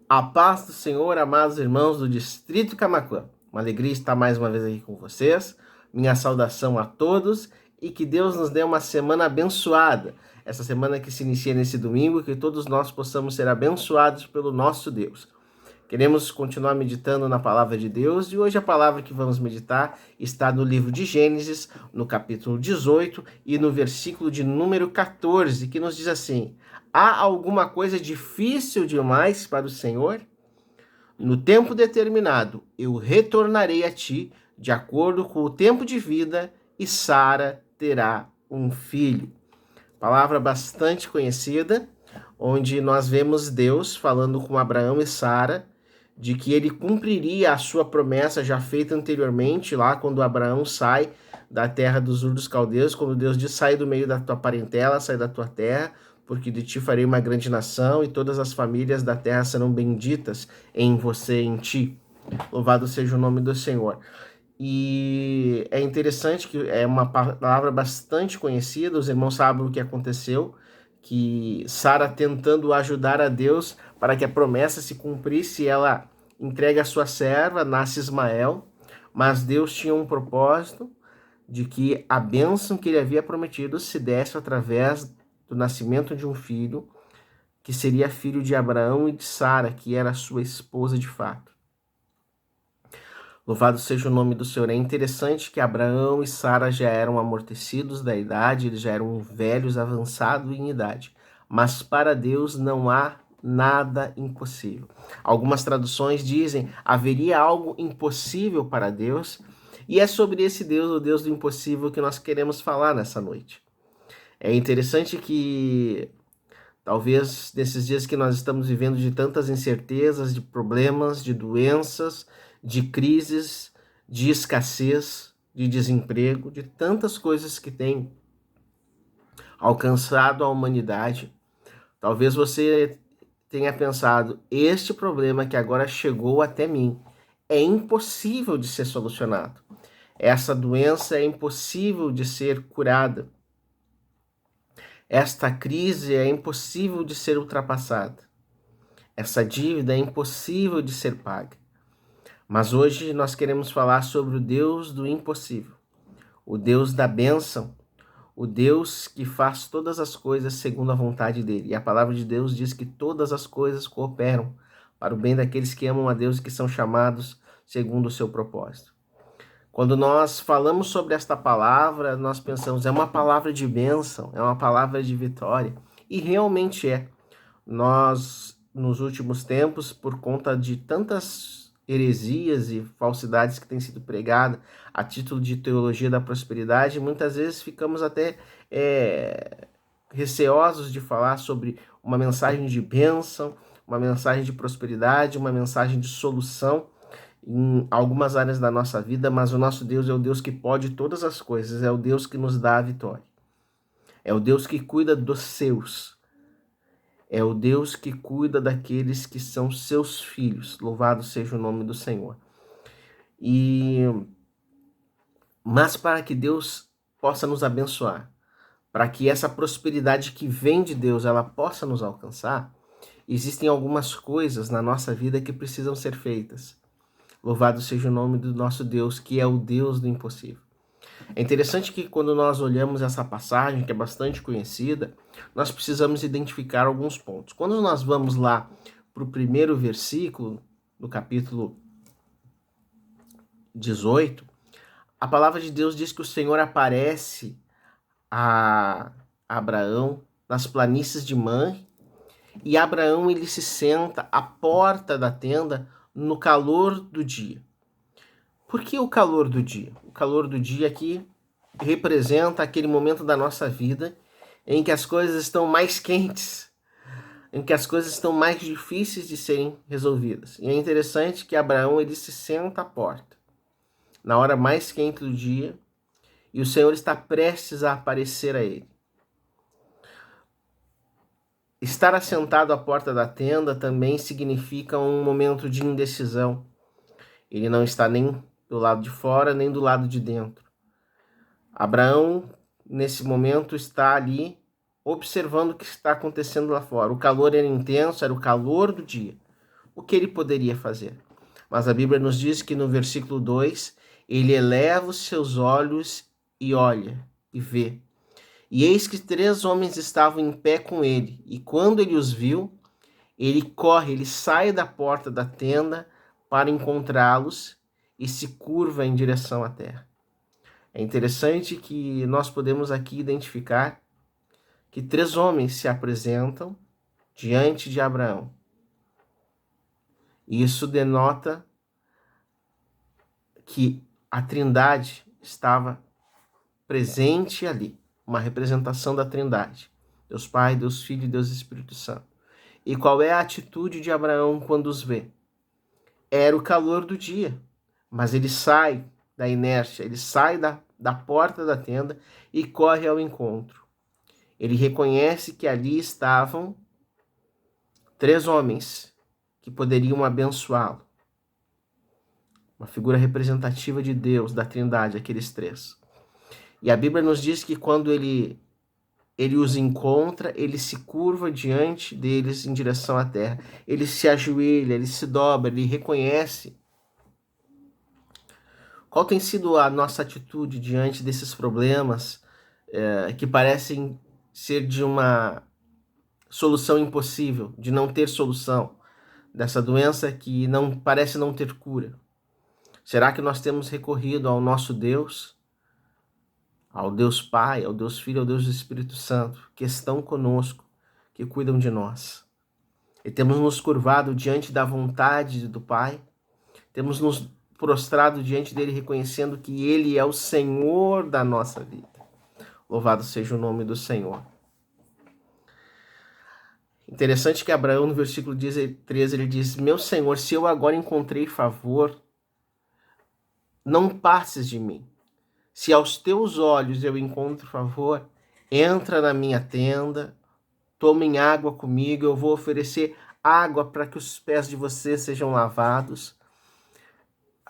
A paz do Senhor, amados irmãos do Distrito Camaquã. Uma alegria estar mais uma vez aqui com vocês. Minha saudação a todos e que Deus nos dê uma semana abençoada. Essa semana que se inicia nesse domingo, que todos nós possamos ser abençoados pelo nosso Deus. Queremos continuar meditando na palavra de Deus e hoje a palavra que vamos meditar está no livro de Gênesis, no capítulo 18 e no versículo de número 14, que nos diz assim: há alguma coisa difícil demais para o Senhor? No tempo determinado, eu retornarei a ti, de acordo com o tempo de vida, e Sara terá um filho. Palavra bastante conhecida, onde nós vemos Deus falando com Abraão e Sara, de que ele cumpriria a sua promessa já feita anteriormente, lá quando Abraão sai da terra dos Ur dos Caldeus, quando Deus diz: sai do meio da tua parentela, sai da tua terra, porque de ti farei uma grande nação, e todas as famílias da terra serão benditas em você, em ti. Louvado seja o nome do Senhor. E é interessante que é uma palavra bastante conhecida, os irmãos sabem o que aconteceu, que Sara, tentando ajudar a Deus para que a promessa se cumprisse, ela entrega a sua serva, nasce Ismael, mas Deus tinha um propósito de que a bênção que ele havia prometido se desse através do nascimento de um filho, que seria filho de Abraão e de Sara, que era sua esposa de fato. Louvado seja o nome do Senhor. É interessante que Abraão e Sara já eram amortecidos da idade, eles já eram velhos, avançados em idade. Mas para Deus não há nada impossível. Algumas traduções dizem: haveria algo impossível para Deus. E é sobre esse Deus, o Deus do impossível, que nós queremos falar nessa noite. É interessante que talvez nesses dias que nós estamos vivendo de tantas incertezas, de problemas, de doenças, de crises, de escassez, de desemprego, de tantas coisas que têm alcançado a humanidade, talvez você tenha pensado: este problema que agora chegou até mim é impossível de ser solucionado. Essa doença é impossível de ser curada. Esta crise é impossível de ser ultrapassada. Essa dívida é impossível de ser paga. Mas hoje nós queremos falar sobre o Deus do impossível, o Deus da bênção, o Deus que faz todas as coisas segundo a vontade dele. E a palavra de Deus diz que todas as coisas cooperam para o bem daqueles que amam a Deus e que são chamados segundo o seu propósito. Quando nós falamos sobre esta palavra, nós pensamos: é uma palavra de bênção, é uma palavra de vitória. E realmente é. Nós, nos últimos tempos, por conta de tantas heresias e falsidades que têm sido pregadas a título de teologia da prosperidade, muitas vezes ficamos até receosos de falar sobre uma mensagem de bênção, uma mensagem de prosperidade, uma mensagem de solução em algumas áreas da nossa vida, mas o nosso Deus é o Deus que pode todas as coisas, é o Deus que nos dá a vitória, é o Deus que cuida dos seus, é o Deus que cuida daqueles que são seus filhos. Louvado seja o nome do Senhor. Mas para que Deus possa nos abençoar, para que essa prosperidade que vem de Deus ela possa nos alcançar, existem algumas coisas na nossa vida que precisam ser feitas. Louvado seja o nome do nosso Deus, que é o Deus do impossível. É interessante que quando nós olhamos essa passagem, que é bastante conhecida, nós precisamos identificar alguns pontos. Quando nós vamos lá para o primeiro versículo, do capítulo 18, a palavra de Deus diz que o Senhor aparece a Abraão nas planícies de Manre, e Abraão ele se senta à porta da tenda no calor do dia. Por que o calor do dia? O calor do dia aqui representa aquele momento da nossa vida em que as coisas estão mais quentes, em que as coisas estão mais difíceis de serem resolvidas. E é interessante que Abraão ele se senta à porta na hora mais quente do dia e o Senhor está prestes a aparecer a ele. Estar assentado à porta da tenda também significa um momento de indecisão. Ele não está nem do lado de fora, nem do lado de dentro. Abraão, nesse momento, está ali observando o que está acontecendo lá fora. O calor era intenso, era o calor do dia. o que ele poderia fazer. Mas a Bíblia nos diz que no versículo 2, ele eleva os seus olhos e olha e vê. E eis que 3 homens estavam em pé com ele, e quando ele os viu, ele corre, ele sai da porta da tenda para encontrá-los e se curva em direção à terra. É interessante que nós podemos aqui identificar que 3 homens se apresentam diante de Abraão. E isso denota que a Trindade estava presente ali, uma representação da Trindade. Deus Pai, Deus Filho e Deus Espírito Santo. E qual é a atitude de Abraão quando os vê? Era o calor do dia, mas ele sai da inércia, ele sai da porta da tenda e corre ao encontro. Ele reconhece que ali estavam 3 homens que poderiam abençoá-lo. Uma figura representativa de Deus, da Trindade, aqueles 3. E a Bíblia nos diz que quando ele os encontra, ele se curva diante deles em direção à terra. Ele se ajoelha, ele se dobra, ele reconhece. Qual tem sido a nossa atitude diante desses problemas que parecem ser de uma solução impossível, de não ter solução, dessa doença que parece não ter cura? Será que nós temos recorrido ao nosso Deus, ao Deus Pai, ao Deus Filho, ao Deus do Espírito Santo, que estão conosco, que cuidam de nós? E temos nos curvado diante da vontade do Pai? Temos nos prostrado diante dele, reconhecendo que ele é o Senhor da nossa vida? Louvado seja o nome do Senhor. Interessante que Abraão, no versículo 13, ele diz: meu Senhor, se eu agora encontrei favor, não passes de mim. Se aos teus olhos eu encontro favor, entra na minha tenda, tomem água comigo, eu vou oferecer água para que os pés de vocês sejam lavados,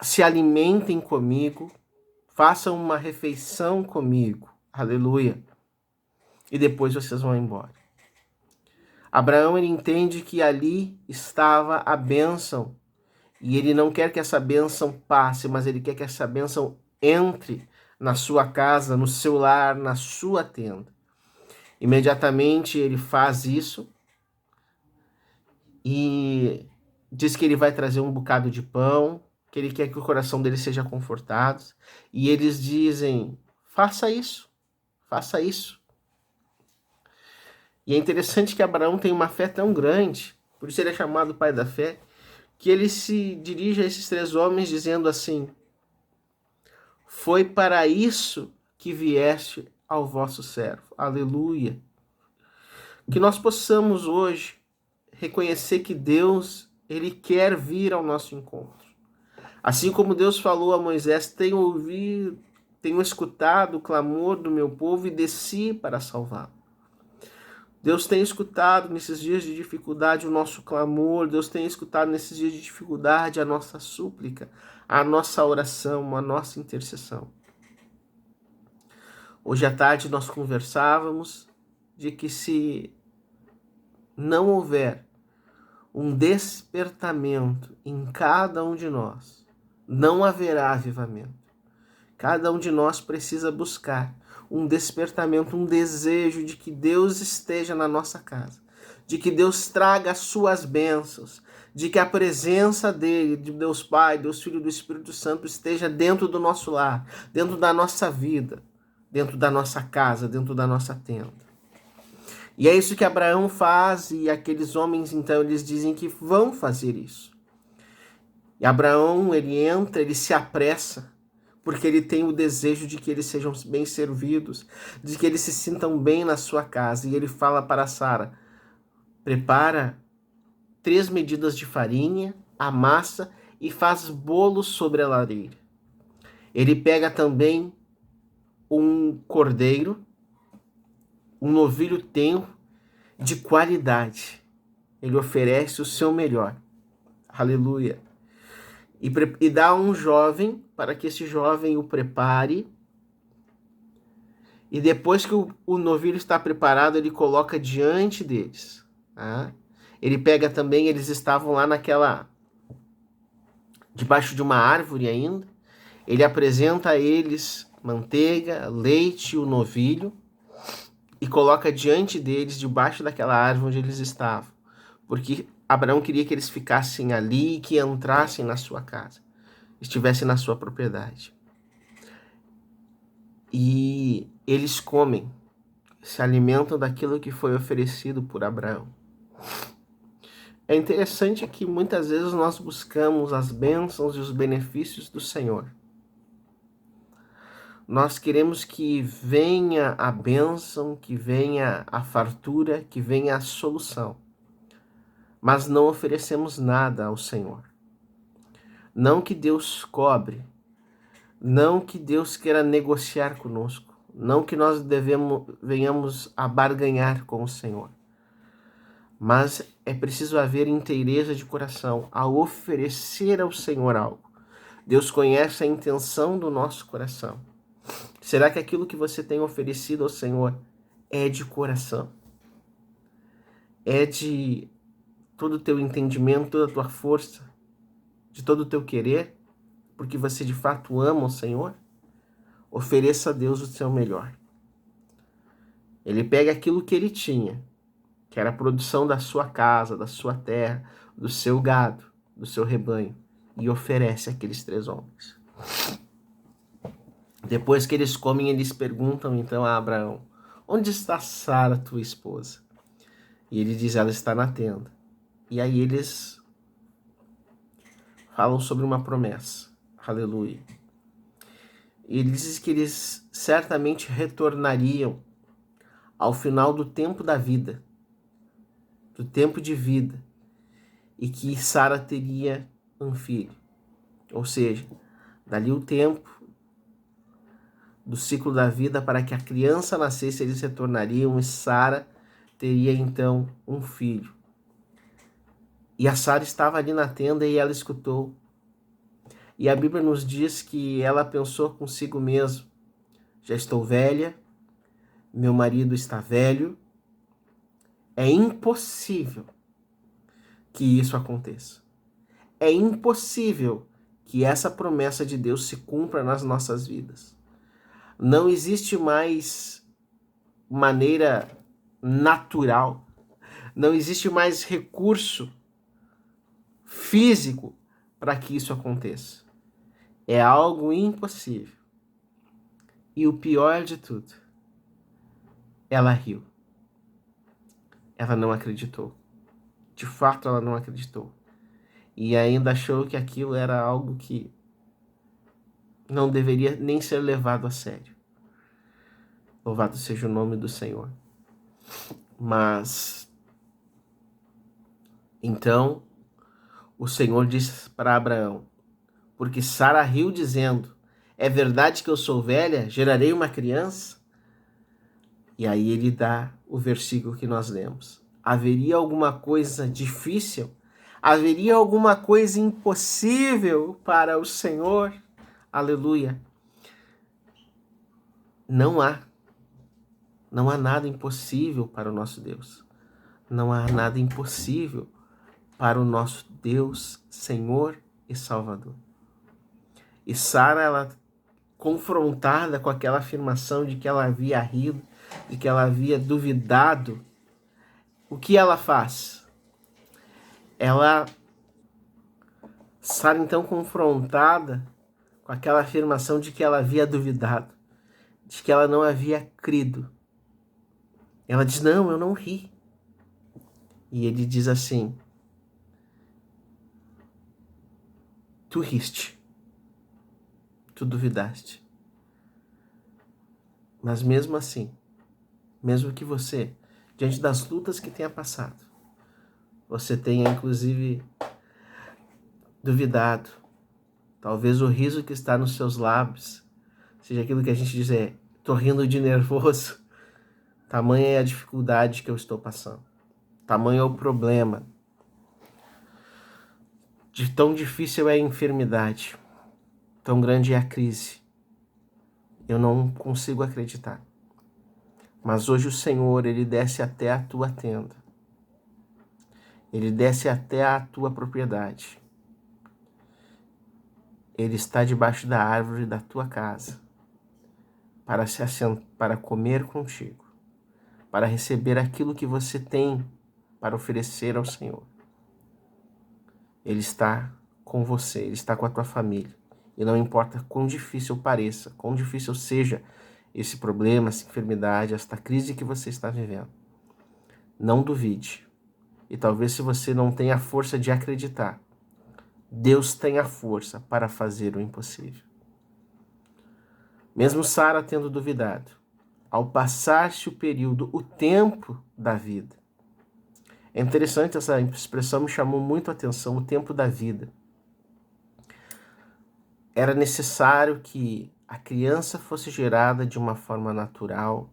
se alimentem comigo, façam uma refeição comigo, aleluia, e depois vocês vão embora. Abraão, ele entende que ali estava a bênção, e ele não quer que essa bênção passe, mas ele quer que essa bênção entre na sua casa, no seu lar, na sua tenda. Imediatamente ele faz isso e diz que ele vai trazer um bocado de pão, que ele quer que o coração dele seja confortado. E eles dizem: faça isso, faça isso. E é interessante que Abraão tem uma fé tão grande, por isso ele é chamado pai da fé, que ele se dirige a esses 3 homens dizendo assim: foi para isso que vieste ao vosso servo. Aleluia. Que nós possamos hoje reconhecer que Deus, ele quer vir ao nosso encontro. Assim como Deus falou a Moisés: tenho escutado o clamor do meu povo e desci para salvá-lo. Deus tem escutado nesses dias de dificuldade o nosso clamor, Deus tem escutado nesses dias de dificuldade a nossa súplica, a nossa oração, a nossa intercessão. Hoje à tarde nós conversávamos de que se não houver um despertamento em cada um de nós, não haverá avivamento. Cada um de nós precisa buscar um despertamento, um desejo de que Deus esteja na nossa casa, de que Deus traga as suas bênçãos, de que a presença dele, de Deus Pai, Deus Filho e do Espírito Santo esteja dentro do nosso lar, dentro da nossa vida, dentro da nossa casa, dentro da nossa tenda. E é isso que Abraão faz, e aqueles homens, então, eles dizem que vão fazer isso. E Abraão, ele entra, ele se apressa, porque ele tem o desejo de que eles sejam bem servidos, de que eles se sintam bem na sua casa. E ele fala para Sara: prepara 3 medidas de farinha, amassa e faz bolo sobre a lareira. Ele pega também um cordeiro, um novilho tenro de qualidade. Ele oferece o seu melhor. Aleluia. E dá a um jovem, para que esse jovem o prepare. E depois que o novilho está preparado, ele coloca diante deles. Tá? Ele pega também, eles estavam lá debaixo de uma árvore ainda. Ele apresenta a eles manteiga, leite e o novilho e coloca diante deles, debaixo daquela árvore onde eles estavam. Porque Abraão queria que eles ficassem ali e que entrassem na sua casa, estivessem na sua propriedade. E eles comem, se alimentam daquilo que foi oferecido por Abraão. É interessante que muitas vezes nós buscamos as bênçãos e os benefícios do Senhor. Nós queremos que venha a bênção, que venha a fartura, que venha a solução. Mas não oferecemos nada ao Senhor. Não que Deus cobre, não que Deus queira negociar conosco, não que nós venhamos a barganhar com o Senhor. Mas é preciso haver inteireza de coração ao oferecer ao Senhor algo. Deus conhece a intenção do nosso coração. Será que aquilo que você tem oferecido ao Senhor é de coração? É de todo o teu entendimento, toda a tua força, de todo o teu querer? Porque você de fato ama o Senhor? Ofereça a Deus o seu melhor. Ele pega aquilo que ele tinha, que era a produção da sua casa, da sua terra, do seu gado, do seu rebanho, e oferece àqueles 3 homens. Depois que eles comem, eles perguntam então a Abraão: onde está Sara, tua esposa? E ele diz: ela está na tenda. E aí eles falam sobre uma promessa. Aleluia. E ele diz que eles certamente retornariam ao final do tempo da vida, do tempo de vida, e que Sara teria um filho. Ou seja, dali o tempo do ciclo da vida para que a criança nascesse, eles retornariam e Sara teria então um filho. E a Sara estava ali na tenda e ela escutou. E a Bíblia nos diz que ela pensou consigo mesma: já estou velha, meu marido está velho, é impossível que isso aconteça. É impossível que essa promessa de Deus se cumpra nas nossas vidas. Não existe mais maneira natural, não existe mais recurso físico para que isso aconteça. É algo impossível. E o pior de tudo, ela riu. Ela não acreditou. De fato, ela não acreditou. E ainda achou que aquilo era algo que não deveria nem ser levado a sério. Louvado seja o nome do Senhor. Mas então o Senhor disse para Abraão: porque Sara riu dizendo: é verdade que eu sou velha? Gerarei uma criança? E aí ele dá o versículo que nós lemos. Haveria alguma coisa difícil? Haveria alguma coisa impossível para o Senhor? Aleluia. Não há. Não há nada impossível para o nosso Deus. Não há nada impossível para o nosso Deus, Senhor e Salvador. E Sara, ela confrontada com aquela afirmação de que ela havia rido, de que ela havia duvidado, o que ela faz? Sara então confrontada com aquela afirmação de que ela havia duvidado, de que ela não havia crido. Ela diz: não, eu não ri. E ele diz assim: tu riste, tu duvidaste. Mas mesmo assim, mesmo que você, diante das lutas que tenha passado, você tenha inclusive duvidado, talvez o riso que está nos seus lábios seja aquilo que a gente diz: tô rindo de nervoso. Tamanha é a dificuldade que eu estou passando. Tamanho é o problema. De tão difícil é a enfermidade. Tão grande é a crise. Eu não consigo acreditar. Mas hoje o Senhor, Ele desce até a tua tenda. Ele desce até a tua propriedade. Ele está debaixo da árvore da tua casa para comer contigo, para receber aquilo que você tem para oferecer ao Senhor. Ele está com você, Ele está com a tua família. E não importa quão difícil pareça, quão difícil seja esse problema, essa enfermidade, esta crise que você está vivendo. Não duvide. E talvez se você não tenha a força de acreditar, Deus tem a força para fazer o impossível. Mesmo Sara tendo duvidado, ao passar-se o período, o tempo da vida. É interessante, essa expressão me chamou muito a atenção, o tempo da vida. Era necessário que a criança fosse gerada de uma forma natural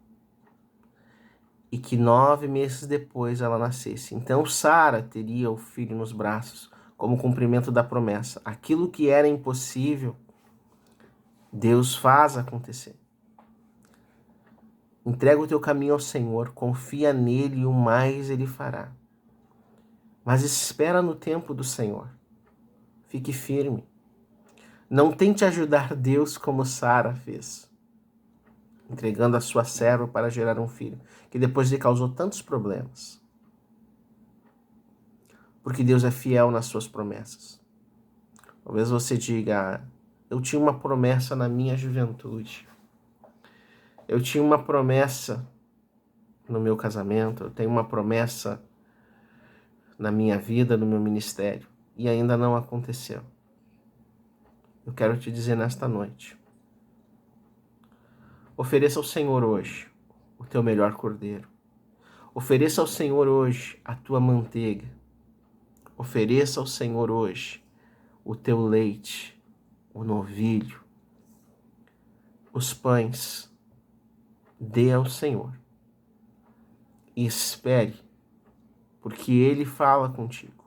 e que 9 meses depois ela nascesse. Então Sara teria o filho nos braços como cumprimento da promessa. Aquilo que era impossível, Deus faz acontecer. Entrega o teu caminho ao Senhor, confia nele e o mais ele fará. Mas espera no tempo do Senhor. Fique firme. Não tente ajudar Deus como Sara fez, entregando a sua serva para gerar um filho, que depois lhe causou tantos problemas. Porque Deus é fiel nas suas promessas. Talvez você diga, eu tinha uma promessa na minha juventude. Eu tinha uma promessa no meu casamento, eu tenho uma promessa na minha vida, no meu ministério, e ainda não aconteceu. Eu quero te dizer nesta noite, ofereça ao Senhor hoje o teu melhor cordeiro. Ofereça ao Senhor hoje a tua manteiga. Ofereça ao Senhor hoje o teu leite, o novilho, os pães. Dê ao Senhor e espere, porque Ele fala contigo.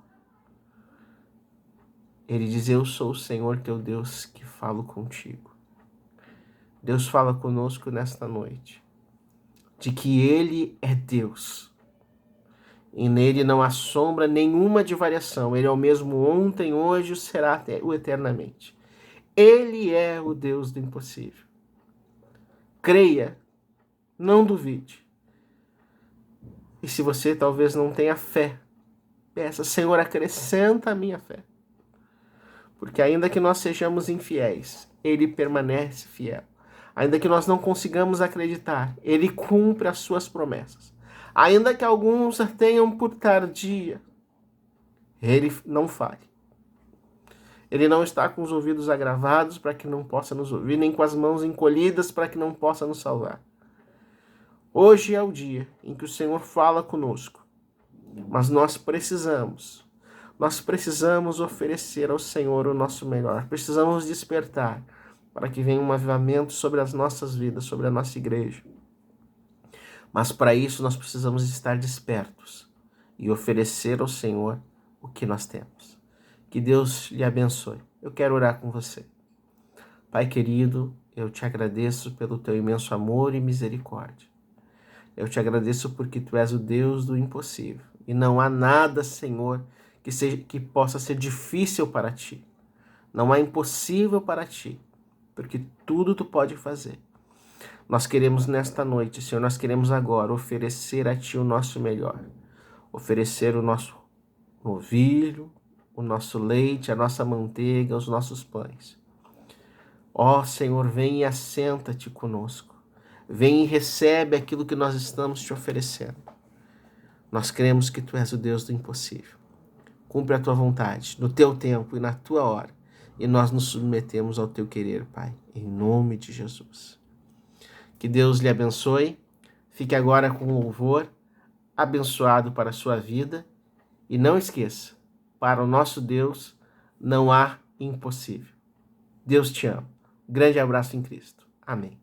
Ele diz, eu sou o Senhor teu Deus que falo contigo. Deus fala conosco nesta noite, de que Ele é Deus. E nele não há sombra nenhuma de variação. Ele é o mesmo ontem, hoje e será até o eternamente. Ele é o Deus do impossível. Creia, não duvide. E se você talvez não tenha fé, peça, Senhor, acrescenta a minha fé. Porque ainda que nós sejamos infiéis, Ele permanece fiel. Ainda que nós não consigamos acreditar, Ele cumpre as suas promessas. Ainda que alguns tenham por tardia, Ele não fale. Ele não está com os ouvidos agravados para que não possa nos ouvir, nem com as mãos encolhidas para que não possa nos salvar. Hoje é o dia em que o Senhor fala conosco, mas nós precisamos oferecer ao Senhor o nosso melhor. Precisamos despertar para que venha um avivamento sobre as nossas vidas, sobre a nossa igreja. Mas para isso nós precisamos estar despertos e oferecer ao Senhor o que nós temos. Que Deus lhe abençoe. Eu quero orar com você. Pai querido, eu te agradeço pelo teu imenso amor e misericórdia. Eu te agradeço porque tu és o Deus do impossível. E não há nada, Senhor, que possa ser difícil para ti. Não há impossível para ti, porque tudo tu pode fazer. Nós queremos nesta noite, Senhor, nós queremos agora oferecer a ti o nosso melhor. Oferecer o nosso novilho, o nosso leite, a nossa manteiga, os nossos pães. Ó Senhor, vem e assenta-te conosco. Vem e recebe aquilo que nós estamos te oferecendo. Nós cremos que tu és o Deus do impossível. Cumpre a tua vontade, no teu tempo e na tua hora. E nós nos submetemos ao teu querer, Pai, em nome de Jesus. Que Deus lhe abençoe. Fique agora com louvor abençoado para a sua vida. E não esqueça, para o nosso Deus não há impossível. Deus te ama. Grande abraço em Cristo. Amém.